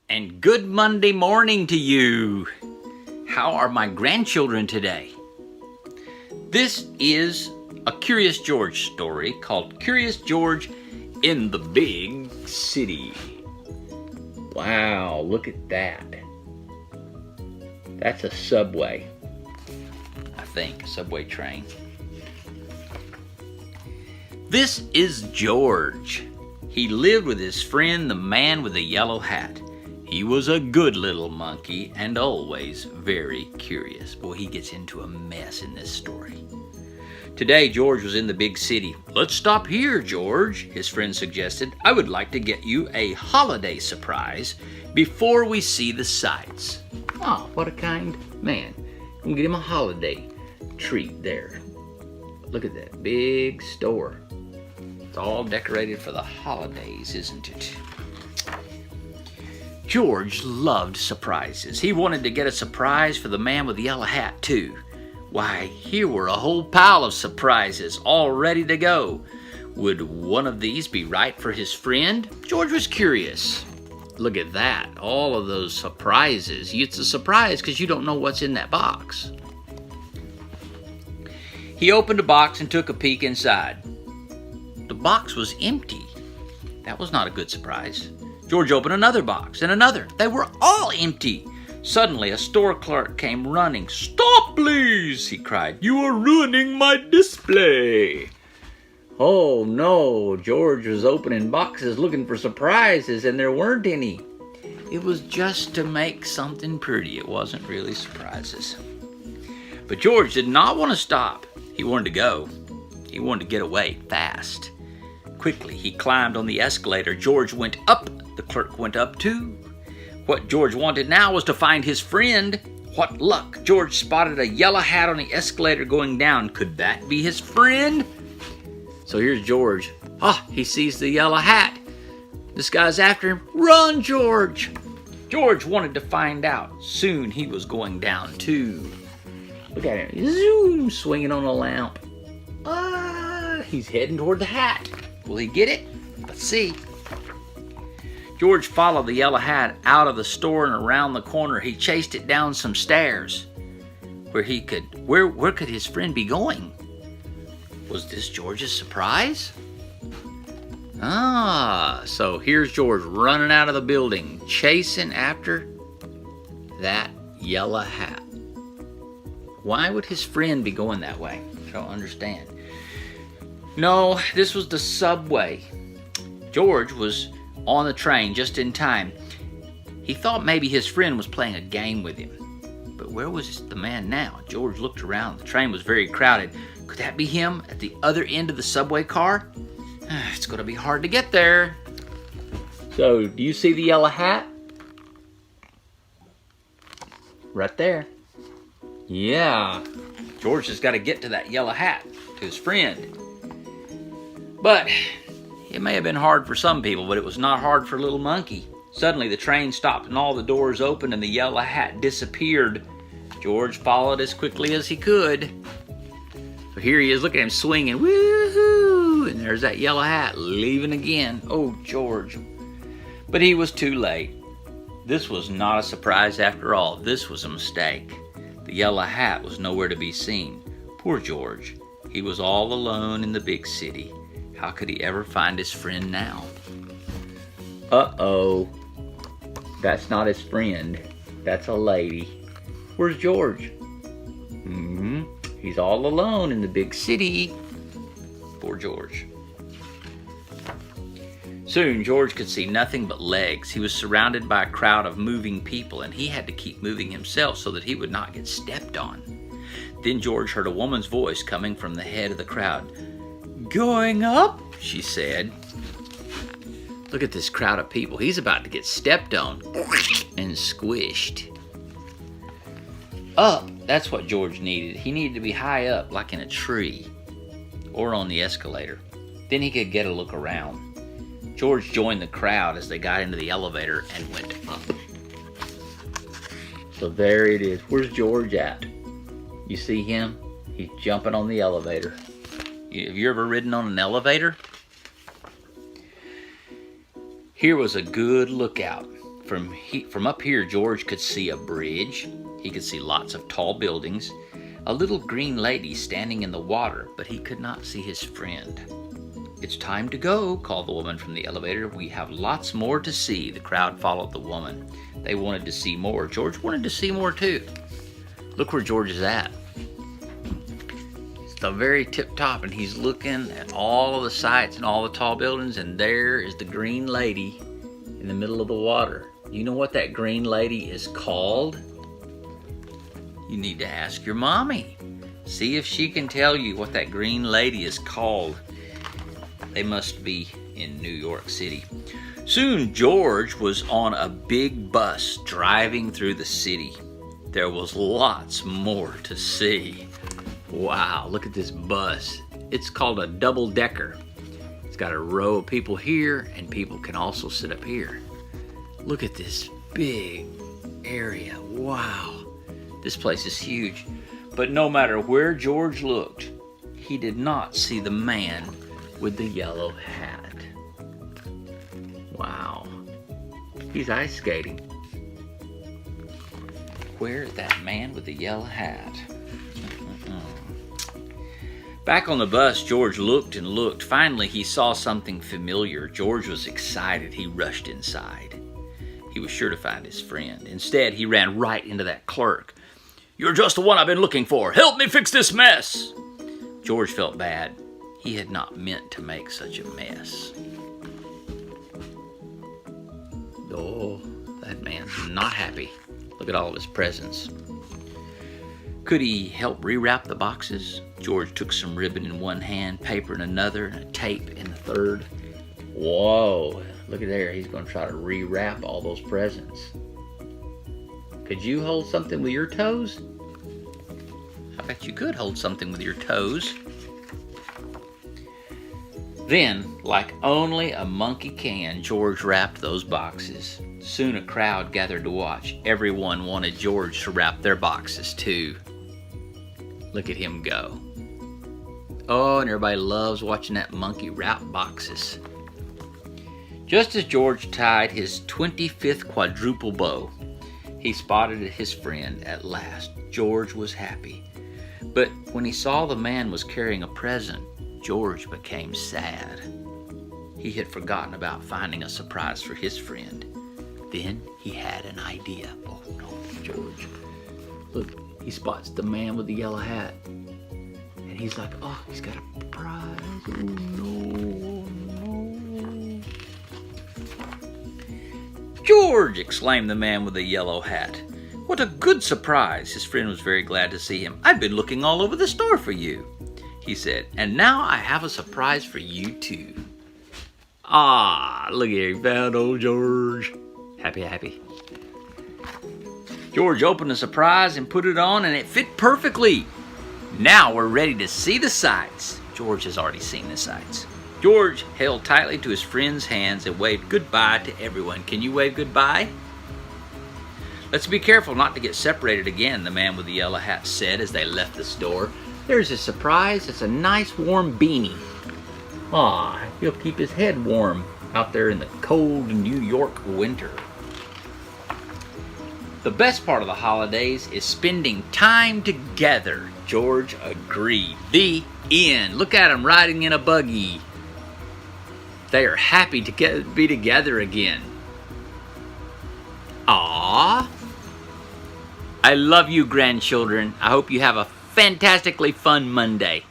And good Monday morning to you. How are my grandchildren today? This is a Curious George story called Curious George in the Big City. Wow, look at that. That's a subway. I think, a subway train. This is George. He lived with his friend, the man with the yellow hat. He was a good little monkey and always very curious. Boy, he gets into a mess in this story. Today, George was in the big city. Let's stop here, George, his friend suggested. I would like to get you a holiday surprise before we see the sights. Oh, what a kind man. I'm gonna get him a holiday treat there. Look at that big store. It's all decorated for the holidays, isn't it? George loved surprises. He wanted to get a surprise for the man with the yellow hat, too. Why, here were a whole pile of surprises all ready to go. Would one of these be right for his friend? George was curious. Look at that, all of those surprises. It's a surprise because you don't know what's in that box. He opened a box and took a peek inside. The box was empty. That was not a good surprise. George opened another box and another. They were all empty. Suddenly, a store clerk came running. "Stop, please!" he cried. "You are ruining my display." Oh no, George was opening boxes looking for surprises and there weren't any. It was just to make something pretty. It wasn't really surprises. But George did not want to stop. He wanted to go. He wanted to get away fast. Quickly, he climbed on the escalator. George went up. The clerk went up too. What George wanted now was to find his friend. What luck! George spotted a yellow hat on the escalator going down. Could that be his friend? So here's George. He sees the yellow hat. This guy's after him. Run, George! George wanted to find out. Soon he was going down too. Look at him. Zoom! Swinging on a lamp. He's heading toward the hat. Will he get it? Let's see. George followed the yellow hat out of the store and around the corner. He chased it down some stairs. Where could his friend be going? Was this George's surprise? So here's George running out of the building, chasing after that yellow hat. Why would his friend be going that way? I don't understand. No, this was the subway. George was on the train just in time. He thought maybe his friend was playing a game with him. But where was the man now? George looked around. The train was very crowded. Could that be him at the other end of the subway car? It's going to be hard to get there. So, do you see the yellow hat? Right there. Yeah. George has got to get to that yellow hat, to his friend. But it may have been hard for some people, but it was not hard for little monkey. Suddenly the train stopped and all the doors opened and the yellow hat disappeared. George followed as quickly as he could. So here he is, look at him swinging. Woohoo! And there's that yellow hat leaving again. Oh, George. But he was too late. This was not a surprise after all. This was a mistake. The yellow hat was nowhere to be seen. Poor George. He was all alone in the big city. How could he ever find his friend now? Uh-oh. That's not his friend. That's a lady. Where's George? He's all alone in the big city. Poor George. Soon, George could see nothing but legs. He was surrounded by a crowd of moving people, and he had to keep moving himself so that he would not get stepped on. Then George heard a woman's voice coming from the head of the crowd. "Going up?" she said. Look at this crowd of people. He's about to get stepped on and squished. Up, that's what George needed. He needed to be high up, like in a tree, or on the escalator. Then he could get a look around. George joined the crowd as they got into the elevator and went up. So there it is. Where's George at? You see him? He's jumping on the elevator. Have you ever ridden on an elevator? Here was a good lookout. From up here, George could see a bridge. He could see lots of tall buildings, a little green lady standing in the water, but he could not see his friend. "It's time to go," called the woman from the elevator. "We have lots more to see." The crowd followed the woman. They wanted to see more. George wanted to see more too. Look where George is at. It's the very tip top, and he's looking at all of the sights and all the tall buildings, and there is the green lady in the middle of the water. You know what that green lady is called? You need to ask your mommy. See if she can tell you what that green lady is called. They must be in New York City. Soon George was on a big bus driving through the city. There was lots more to see. Wow, look at this bus. It's called a double-decker. It's got a row of people here, and people can also sit up here. Look at this big area. Wow, this place is huge. But no matter where George looked, he did not see the man with the yellow hat. Wow, he's ice skating. Where's that man with the yellow hat? Back on the bus, George looked and looked. Finally, he saw something familiar. George was excited. He rushed inside. He was sure to find his friend. Instead, he ran right into that clerk. "You're just the one I've been looking for. Help me fix this mess." George felt bad. He had not meant to make such a mess. Oh, that man's not happy. Look at all of his presents. Could he help rewrap the boxes? George took some ribbon in one hand, paper in another, and a tape in the third. Whoa, look at there. He's going to try to rewrap all those presents. Could you hold something with your toes? I bet you could hold something with your toes. Then, like only a monkey can, George wrapped those boxes. Soon a crowd gathered to watch. Everyone wanted George to wrap their boxes too. Look at him go. Oh, and everybody loves watching that monkey wrap boxes. Just as George tied his 25th quadruple bow, he spotted his friend at last. George was happy. But when he saw the man was carrying a present, George became sad. He had forgotten about finding a surprise for his friend. Then he had an idea. Oh no, George. Look, he spots the man with the yellow hat. And he's like, oh, he's got a prize. Oh no, no. "George!" exclaimed the man with the yellow hat. "What a good surprise!" His friend was very glad to see him. "I've been looking all over the store for you," he said. "And now I have a surprise for you too." Ah, look here, he found old George. Happy. George opened the surprise and put it on, and it fit perfectly. Now we're ready to see the sights. George has already seen the sights. George held tightly to his friend's hands and waved goodbye to everyone. Can you wave goodbye? "Let's be careful not to get separated again," the man with the yellow hat said as they left the store. "There's a surprise. It's a nice warm beanie." Ah, he'll keep his head warm out there in the cold New York winter. The best part of the holidays is spending time together. George agreed. The end. Look at them riding in a buggy. They are happy to be together again. Aww. I love you, grandchildren. I hope you have a fantastically fun Monday.